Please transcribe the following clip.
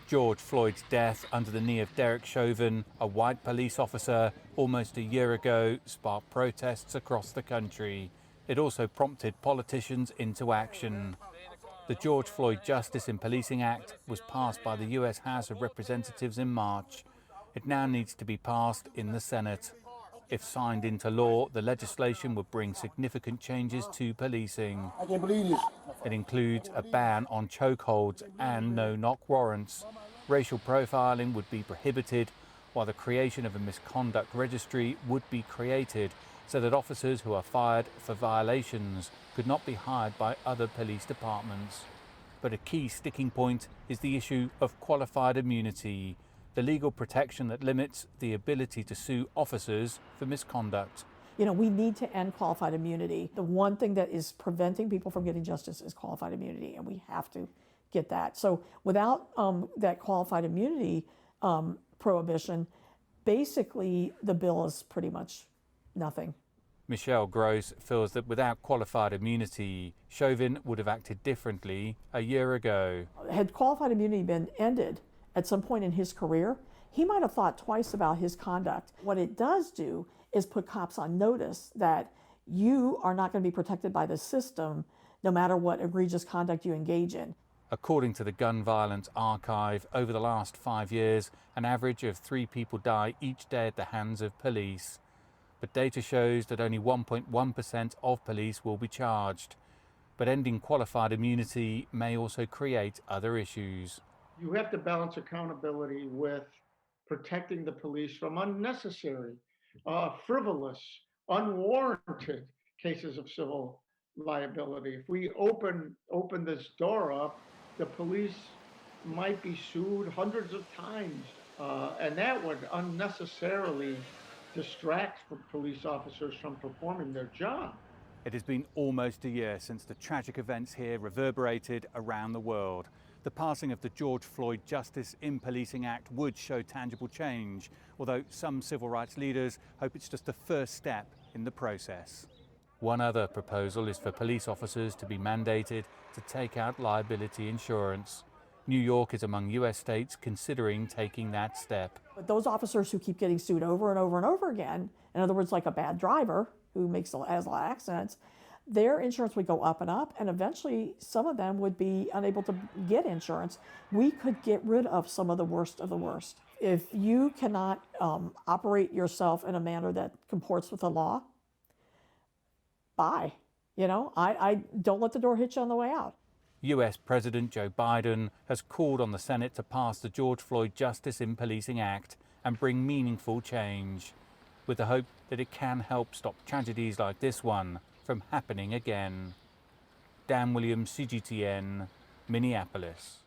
George Floyd's death under the knee of Derek Chauvin, a white police officer, almost a year ago, sparked protests across the country. It also prompted politicians into action. The George Floyd Justice in Policing Act was passed by the US House of Representatives in March. It now needs to be passed in the Senate. If signed into law, the legislation would bring significant changes to policing. I can't believe this. It includes a ban on chokeholds and no-knock warrants. Racial profiling would be prohibited, while the creation of a misconduct registry would be created so that officers who are fired for violations could not be hired by other police departments. But a key sticking point is the issue of qualified immunity, the legal protection that limits the ability to sue officers for misconduct. You know, we need to end qualified immunity. The one thing that is preventing people from getting justice is qualified immunity, and we have to get that. So without that qualified immunity prohibition, basically the bill is pretty much nothing. Michelle Gross feels that without qualified immunity, Chauvin would have acted differently a year ago. Had qualified immunity been ended at some point in his career, he might have thought twice about his conduct. What it does do is put cops on notice that you are not going to be protected by the system no matter what egregious conduct you engage in. According to the Gun Violence Archive, over the last 5 years, an average of 3 people die each day at the hands of police. But data shows that only 1.1% of police will be charged. But ending qualified immunity may also create other issues. You have to balance accountability with protecting the police from unnecessary, frivolous, unwarranted cases of civil liability. If we open this door up, the police might be sued hundreds of times, and that would unnecessarily distract police officers from performing their job. It has been almost a year since the tragic events here reverberated around the world. The passing of the George Floyd Justice in Policing Act would show tangible change, although some civil rights leaders hope it's just the first step in the process. One other proposal is for police officers to be mandated to take out liability insurance. New York is among US states considering taking that step. But those officers who keep getting sued over and over and over again, in other words, like a bad driver who has a lot of accidents, their insurance would go up, and eventually some of them would be unable to get insurance. We could get rid of some of the worst of the worst. If you cannot operate yourself in a manner that comports with the law, bye. You know, I don't let the door hit you on the way out. US President Joe Biden has called on the Senate to pass the George Floyd Justice in Policing Act and bring meaningful change, with the hope that it can help stop tragedies like this one from happening again. Dan Williams, CGTN, Minneapolis.